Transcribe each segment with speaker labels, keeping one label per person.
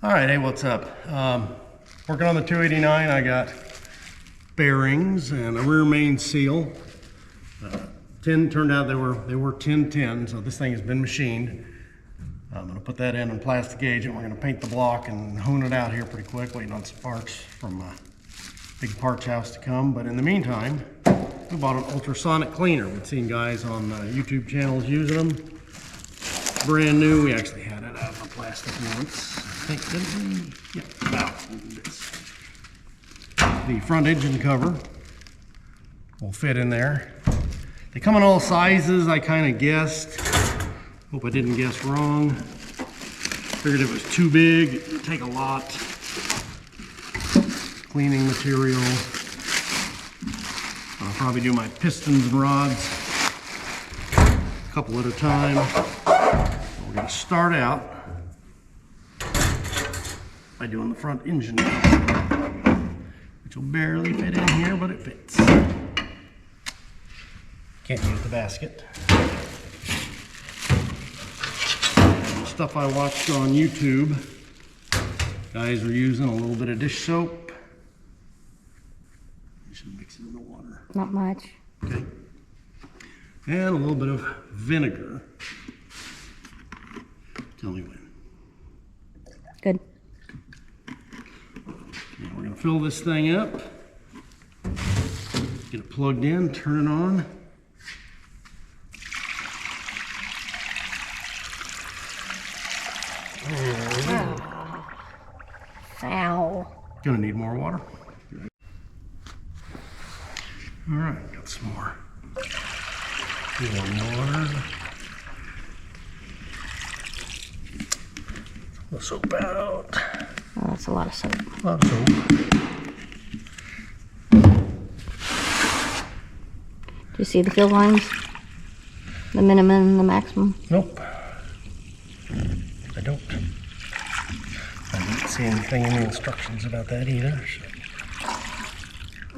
Speaker 1: All right, hey, what's up? Working on the 289. I got bearings and a rear main seal. 10 turned out they were 1010, so this thing has been machined. I'm gonna put that in plastic agent. We're gonna paint the block and hone it out here pretty quick, waiting on some parts from a big parts house to come. But in the meantime, we bought an ultrasonic cleaner. We've seen guys on YouTube channels using them. Brand new. We actually had it out of the plastic once. I think, didn't we? Yeah, about this. The front engine cover will fit in there. They come in all sizes, I kind of guessed. Hope I didn't guess wrong. Figured if it was too big, it would take a lot. Cleaning material. I'll probably do my pistons and rods a couple at a time. We're going to start out by doing the front engine cover, which will barely fit in here, but it fits. Can't use the basket. Stuff I watched on YouTube. Guys are using a little bit of dish soap. You should mix it in the water.
Speaker 2: Not much.
Speaker 1: Okay. And a little bit of vinegar. Tell me when.
Speaker 2: Good.
Speaker 1: Now we're going to fill this thing up. Get it plugged in, turn it on.
Speaker 2: Foul.
Speaker 1: Gonna need more water. All right, got some more. Water. The soap out.
Speaker 2: Oh, that's a lot of soap.
Speaker 1: A lot of soap.
Speaker 2: Do you see the fill lines? The minimum and the maximum?
Speaker 1: Nope. I don't. I didn't see anything in the instructions about that either.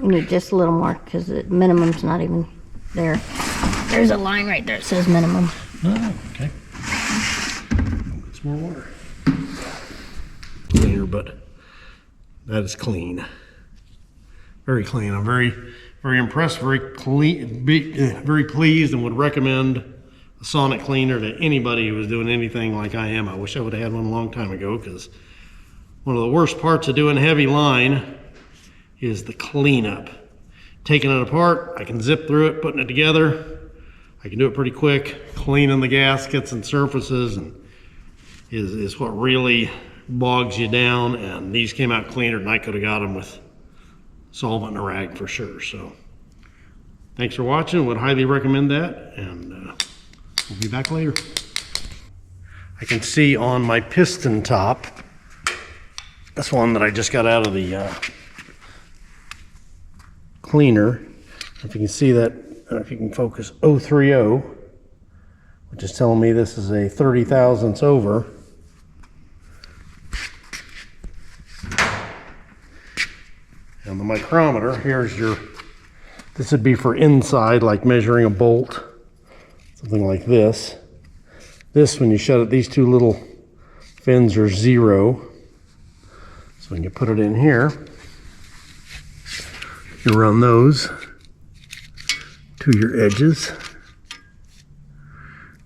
Speaker 2: You need just a little more because the minimum's not even there. There's a line right there that says minimum.
Speaker 1: Oh, okay. Get some more water. Cleaner, but that is clean. Very clean. I'm very impressed, very pleased, and would recommend a sonic cleaner to anybody who was doing anything like I am. I wish I would have had one a long time ago, because one of the worst parts of doing heavy line is the cleanup. Taking it apart, I can zip through it, putting it together. I can do it pretty quick. Cleaning the gaskets and surfaces and is what really bogs you down. And these came out cleaner than I could have got them with solvent and a rag for sure. So thanks for watching. Would highly recommend that, and we'll be back later. I can see on my piston top, this one that I just got out of the cleaner, if you can see that, if you can focus 030, which is telling me this is a 30 thousandths over. And the micrometer, here's your, this would be for inside, like measuring a bolt, something like this. This, when you shut it, these two little fins are 0. So when you put it in here, you run those to your edges.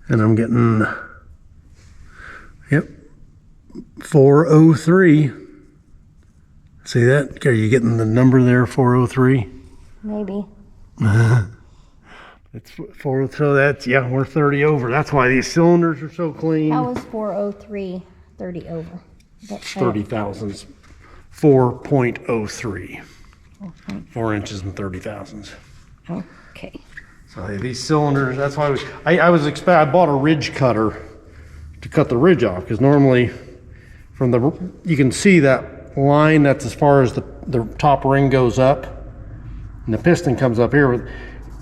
Speaker 1: And I'm getting, yep, 403. See that? Are you getting the number there, 403?
Speaker 2: Maybe.
Speaker 1: It's 403, so that's, yeah, we're 30 over. That's why these cylinders are so clean.
Speaker 2: That was 403, 30 over.
Speaker 1: It's 30 thousandths, 4.03. 4 inches and 30 thousandths.
Speaker 2: Okay.
Speaker 1: So these cylinders, that's why I bought a ridge cutter to cut the ridge off, because normally from the, you can see that line, that's as far as the top ring goes up, and the piston comes up here,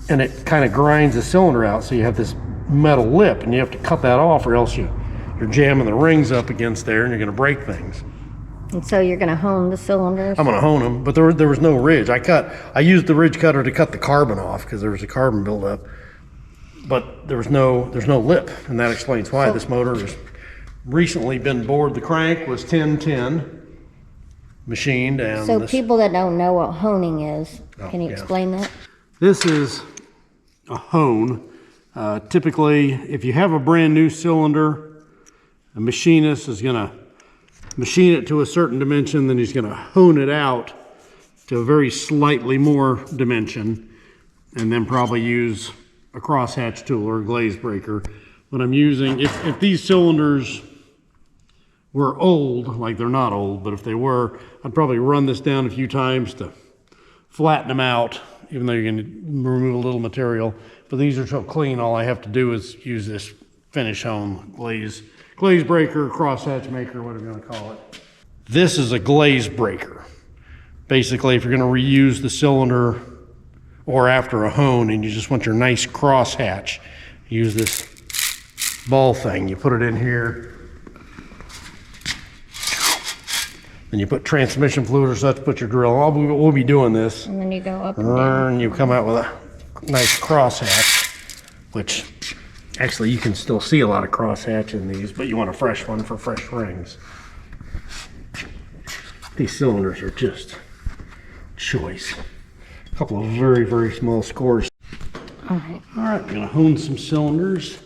Speaker 1: and it kind of grinds the cylinder out, so you have this metal lip, and you have to cut that off, or else you're jamming the rings up against there, and you're going to break things.
Speaker 2: And so you're going to hone the cylinders?
Speaker 1: I'm going to hone them, but there was no ridge. I used the ridge cutter to cut the carbon off, because there was a carbon buildup, but there's no lip, and that explains why this motor is recently been bored. The crank was 1010 machined, and
Speaker 2: So
Speaker 1: this,
Speaker 2: people that don't know what honing is, can you
Speaker 1: yeah.
Speaker 2: explain that?
Speaker 1: this is a hone. Typically, if you have a brand new cylinder, a machinist is going to machine it to a certain dimension, then he's going to hone it out to a very slightly more dimension, and then probably use a crosshatch tool or a glaze breaker. What I'm using, if these cylinders were old, like they're not old, but if they were, I'd probably run this down a few times to flatten them out, even though you're going to remove a little material. But these are so clean, all I have to do is use this finish hone glaze breaker, crosshatch maker, whatever you want to call it. This is a glaze breaker. Basically, if you're going to reuse the cylinder or after a hone and you just want your nice crosshatch, use this ball thing. You put it in here, then you put transmission fluid or such, put your drill. We'll be doing this.
Speaker 2: And then you go up and down.
Speaker 1: And you come out with a nice crosshatch, which actually you can still see a lot of crosshatch in these, but you want a fresh one for fresh rings. These cylinders are just choice. A couple of very, very small scores.
Speaker 2: All right.
Speaker 1: All right, we're gonna hone some cylinders.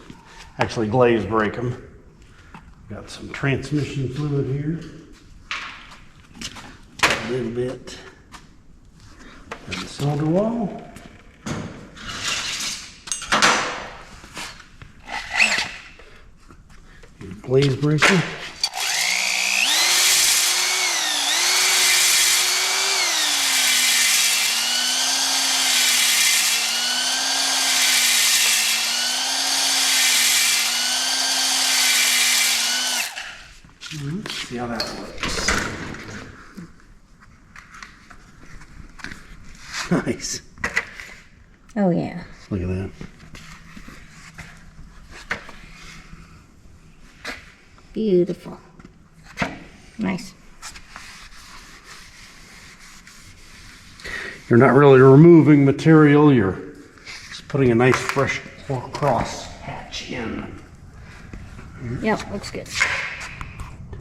Speaker 1: Actually glaze break them. Got some transmission fluid here. A little bit. And the cylinder wall. Glaze breaker. Let's see how that works. Nice.
Speaker 2: Oh, yeah.
Speaker 1: Look at that.
Speaker 2: Beautiful. Nice.
Speaker 1: You're not really removing material, you're just putting a nice fresh cross hatch in.
Speaker 2: Yep, looks good.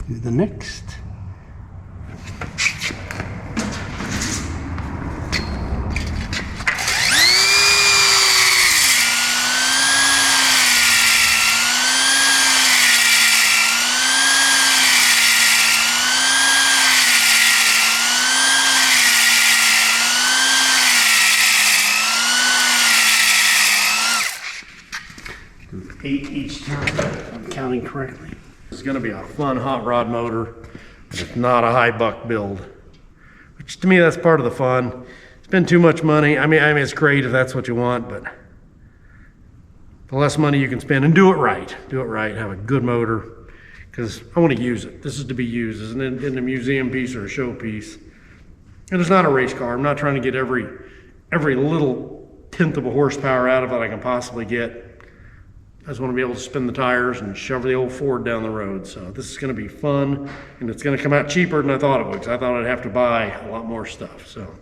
Speaker 1: Do the next. Do 8 each time, if I'm counting correctly. This is going to be a fun hot rod motor, but it's not a high buck build, which to me that's part of the fun. Spend too much money. I mean it's great if that's what you want, but the less money you can spend and do it right, have a good motor, because I want to use it. This is to be used, isn't it, in a museum piece or a show piece. And it's not a race car. I'm not trying to get every little tenth of a horsepower out of it I can possibly get. I just want to be able to spin the tires and shove the old Ford down the road. So this is going to be fun, and it's going to come out cheaper than I thought it would, because I thought I'd have to buy a lot more stuff. So